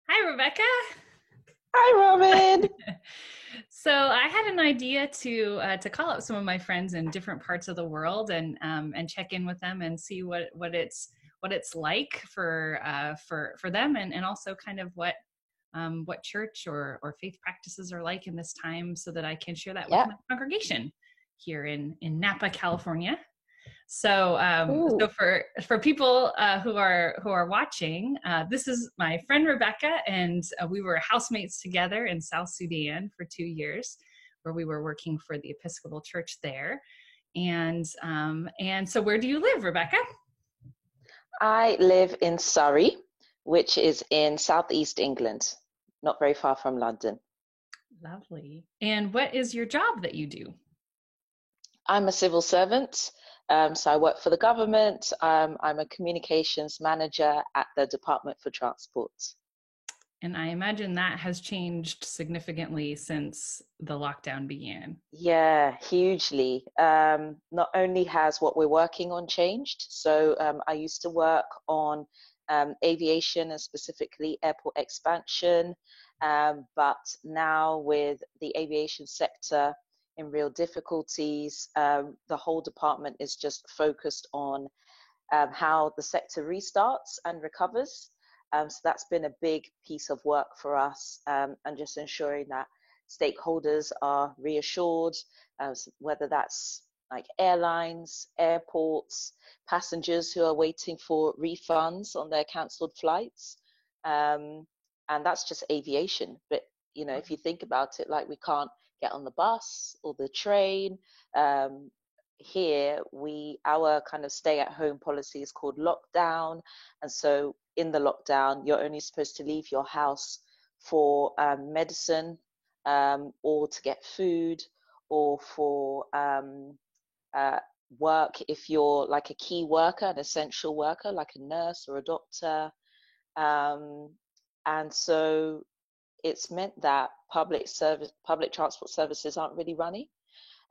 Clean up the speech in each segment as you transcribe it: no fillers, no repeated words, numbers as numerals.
Hi, Rebecca. Hi, Robin. So I had an idea to call up some of my friends in different parts of the world and check in with them and see what it's like for them and also kind of what church or faith practices are like in this time so that I can share that with Yeah. my congregation here in Napa, California. So Ooh. for people who are watching, this is my friend Rebecca, and we were housemates together in South Sudan for 2 years, where we were working for the Episcopal Church there. And so, where do you live, Rebecca? I live in Surrey, which is in southeast England, not very far from London. Lovely. And what is your job that you do? I'm a civil servant, so I work for the government. I'm a communications manager at the Department for Transport. And I imagine that has changed significantly since the lockdown began. Yeah, hugely. Not only has what we're working on changed, so I used to work on aviation and specifically airport expansion, but now with the aviation sector in real difficulties, the whole department is just focused on how the sector restarts and recovers. So that's been a big piece of work for us, and just ensuring that stakeholders are reassured, whether that's like airlines, airports, passengers who are waiting for refunds on their cancelled flights. Um, and that's just aviation. But, if you think about it, like we can't get on the bus or the train. Um, Here, our kind of stay at home policy is called lockdown. And so in the lockdown, you're only supposed to leave your house for medicine, or to get food, or for uh, work if you're like a key worker, an essential worker, like a nurse or a doctor. Um, and so it's meant that public transport services aren't really running.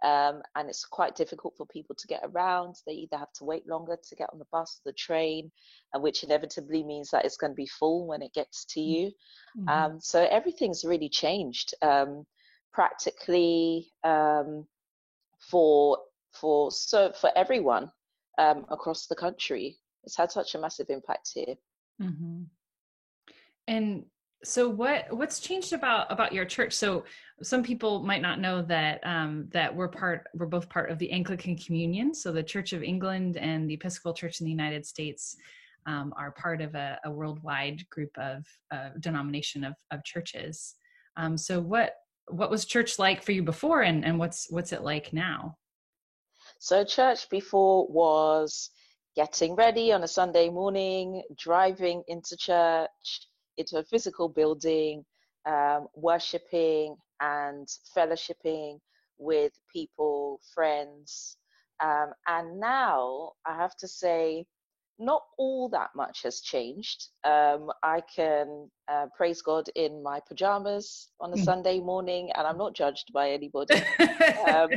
And it's quite difficult for people to get around. They either have to wait longer to get on the bus or the train, which inevitably means that it's going to be full when it gets to you. Mhm. So everything's really changed, practically, for for everyone, across the country. It's had such a massive impact here. Mhm. And so what's changed about your church? So some people might not know that we're both part of the Anglican Communion. So the Church of England and the Episcopal Church in the United States are part of a worldwide group of denomination of churches. So what was church like for you before, and what's it like now? So church before was getting ready on a Sunday morning, driving into church, into a physical building, worshiping and fellowshipping with people, friends. And now I have to say, not all that much has changed. I can praise God in my pajamas on a Sunday morning, and I'm not judged by anybody. Um,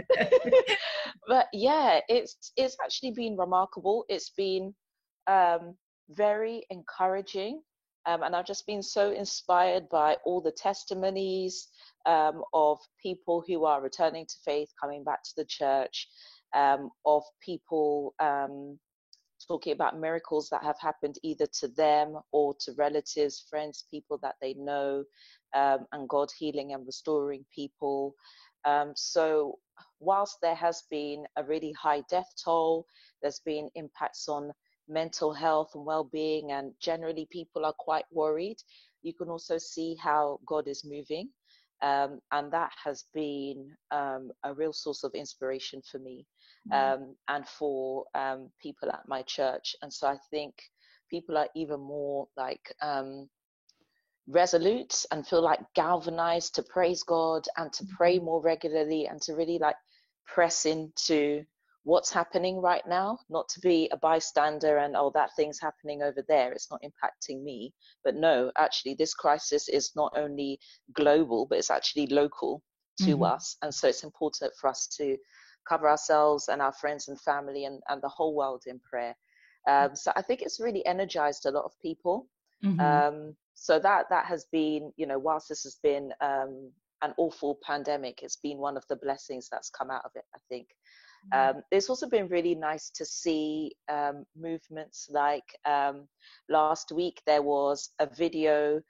but yeah, it's actually been remarkable. It's been um, very encouraging, and I've just been so inspired by all the testimonies of people who are returning to faith, coming back to the church, of people talking about miracles that have happened either to them or to relatives, friends, people that they know, and God healing and restoring people. So, whilst there has been a really high death toll, there's been impacts on mental health and well-being, and generally people are quite worried. You can also see how God is moving, and that has been a real source of inspiration for me, and for people at my church. And so I think people are even more like resolute and feel like galvanized to praise God and to pray more regularly and to really like press into what's happening right now, not to be a bystander and, oh, that thing's happening over there, it's not impacting me. But no, actually, this crisis is not only global, but it's actually local to Mhm. us. And so it's important for us to cover ourselves and our friends and family and the whole world in prayer. So I think it's really energized a lot of people. Mhm. Um, So that has been, whilst this has been an awful pandemic, it's been one of the blessings that's come out of it, I think. It's also been really nice to see movements like last week there was a video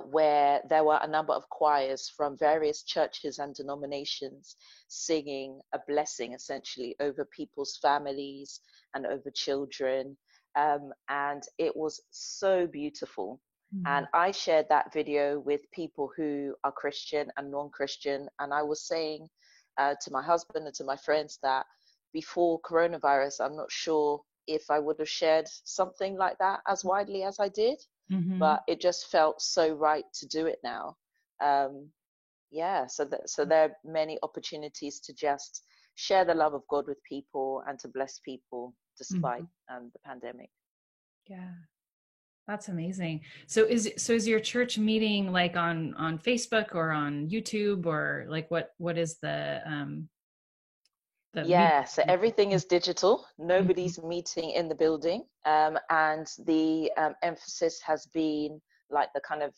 where there were a number of choirs from various churches and denominations singing a blessing essentially over people's families and over children. And it was so beautiful. And I shared that video with people who are Christian and non-Christian. And I was saying to my husband and to my friends that before coronavirus, I'm not sure if I would have shared something like that as widely as I did. But it just felt so right to do it now. So there are many opportunities to just share the love of God with people and to bless people despite the pandemic. Yeah, that's amazing. So is your church meeting like on Facebook or on YouTube, or like what is the so everything is digital. Nobody's meeting in the building, and the emphasis has been, like, the kind of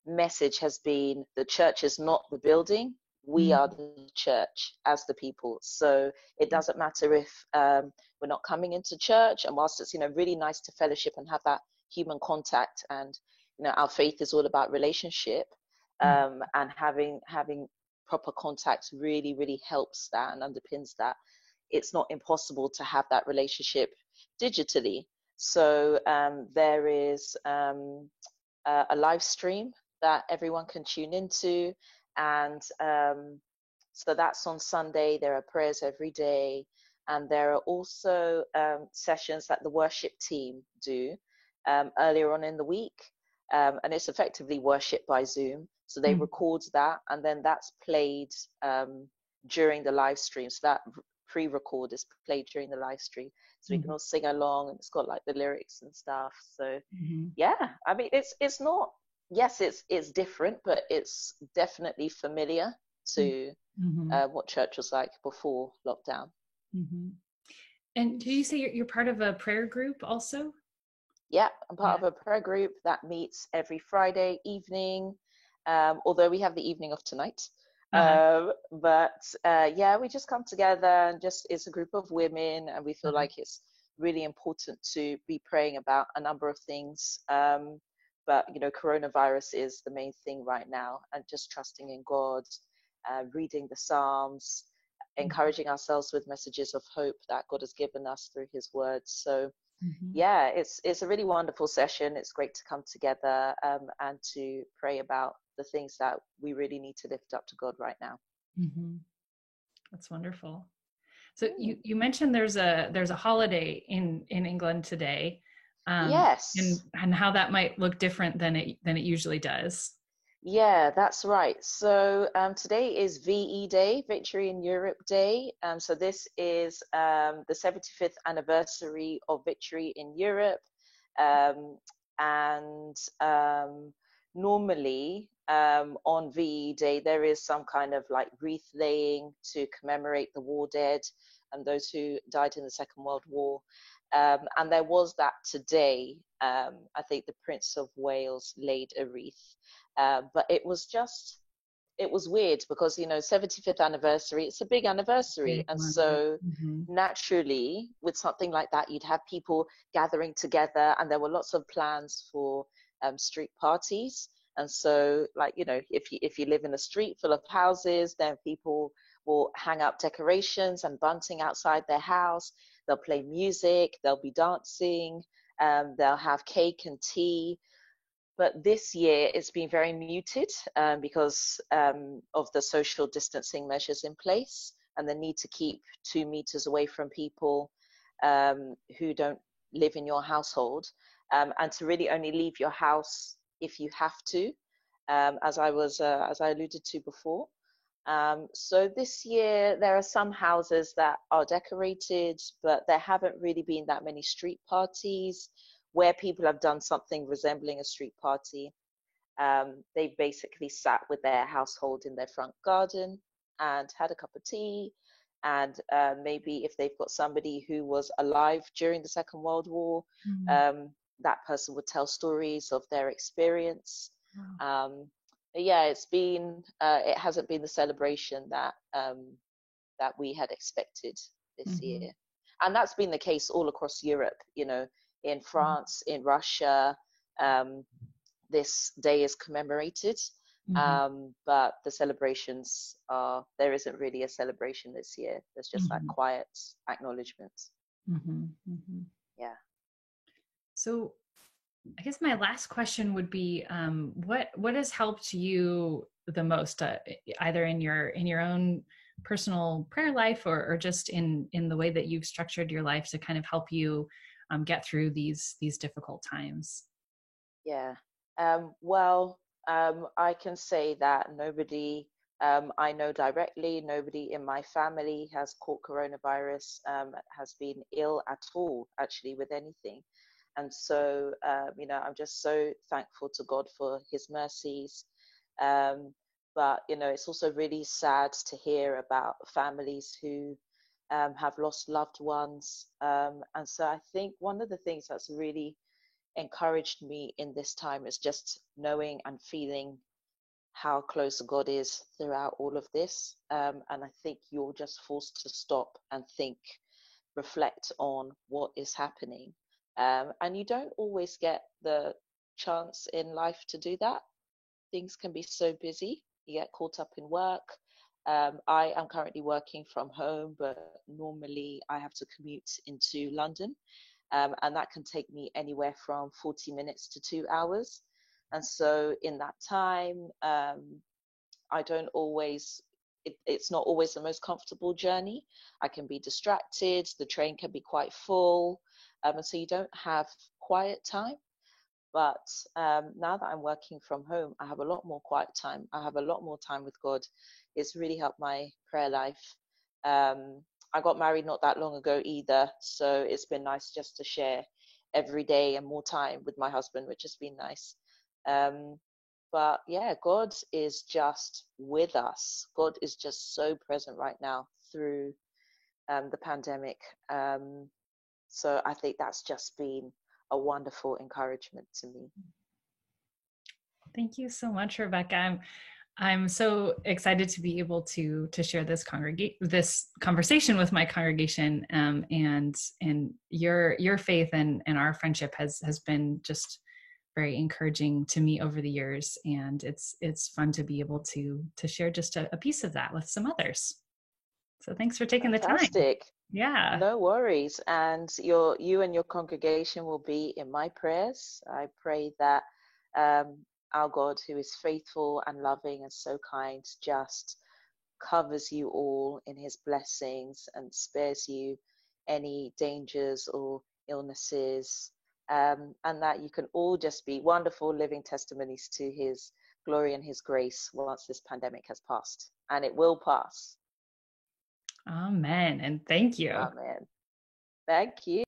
message has been, the church is not the building, we are the church as the people. So it doesn't matter if we're not coming into church, and whilst it's really nice to fellowship and have that human contact, and our faith is all about relationship, and having proper contact really, really helps that and underpins that. It's not impossible to have that relationship digitally. So there is a live stream that everyone can tune into. And so that's on Sunday. There are prayers every day. And there are also sessions that the worship team do earlier on in the week. And it's effectively worship by Zoom. So they record that, and then that's played during the live stream. So that pre-record is played during the live stream. So we can all sing along, and it's got like the lyrics and stuff. So yeah, I mean, it's not, yes, it's different, but it's definitely familiar to what church was like before lockdown. And do you say you're part of a prayer group also? Yeah, I'm part of a prayer group that meets every Friday evening. Although we have the evening of tonight. We just come together, and just, it's a group of women, and we feel like it's really important to be praying about a number of things. But coronavirus is the main thing right now, and just trusting in God, reading the Psalms, encouraging ourselves with messages of hope that God has given us through His words. So yeah, it's a really wonderful session. It's great to come together and to pray about the things that we really need to lift up to God right now. That's wonderful. So you mentioned there's a holiday in England today. Yes. And how that might look different than it usually does. Yeah, that's right. So today is VE Day, Victory in Europe Day. So this is the 75th anniversary of Victory in Europe. Normally on VE Day, there is some kind of like wreath laying to commemorate the war dead and those who died in the Second World War. And there was that today. I think the Prince of Wales laid a wreath. But it was weird because, 75th anniversary, it's a big anniversary. And so naturally, with something like that, you'd have people gathering together, and there were lots of plans for street parties. And so, like, if you live in a street full of houses, then people will hang up decorations and bunting outside their house. They'll play music, they'll be dancing, they'll have cake and tea. But this year it's been very muted because of the social distancing measures in place and the need to keep 2 meters away from people who don't live in your household, and to really only leave your house if you have to, as I alluded to before. So this year there are some houses that are decorated, but there haven't really been that many street parties where people have done something resembling a street party. They basically sat with their household in their front garden and had a cup of tea. And maybe if they've got somebody who was alive during the Second World War, that person would tell stories of their experience. Wow. But yeah, it hasn't been the celebration that we had expected this year. Mm-hmm. And that's been the case all across Europe, in France, in Russia. Um, this day is commemorated. Mm-hmm. But the celebrations there isn't really a celebration this year. There's just that Mm-hmm. quiet acknowledgement. Mm-hmm. Mm-hmm. Yeah. So I guess my last question would be, what has helped you the most, either in your own personal prayer life, or just in the way that you've structured your life to kind of help you get through these difficult times? Yeah. Well, I can say that nobody I know directly, nobody in my family has caught coronavirus, has been ill at all, actually, with anything. And so, I'm just so thankful to God for his mercies. Um, but, it's also really sad to hear about families who have lost loved ones. And so I think one of the things that's really encouraged me in this time is just knowing and feeling how close God is throughout all of this. And I think you're just forced to stop and think, reflect on what is happening. And you don't always get the chance in life to do that. Things can be so busy, you get caught up in work. I am currently working from home, but normally I have to commute into London, and that can take me anywhere from 40 minutes to 2 hours. And so in that time, I don't always, it's not always the most comfortable journey. I can be distracted, the train can be quite full, and so you don't have quiet time. But now that I'm working from home, I have a lot more quiet time. I have a lot more time with God. It's really helped my prayer life. I got married not that long ago either, so it's been nice just to share every day and more time with my husband, which has been nice. Um, but yeah, God is just with us. God is just so present right now through the pandemic. So I think that's just been a wonderful encouragement to me. Thank you so much, Rebecca. I'm so excited to be able to share this conversation with my congregation, and your faith and our friendship has been just very encouraging to me over the years, and it's fun to be able to share just a piece of that with some others. So thanks for taking the time. Fantastic. Yeah. No worries. And you and your congregation will be in my prayers. I pray that our God, who is faithful and loving and so kind, just covers you all in his blessings and spares you any dangers or illnesses. And that you can all just be wonderful living testimonies to his glory and his grace once this pandemic has passed. And it will pass. Amen. And thank you. Amen. Thank you.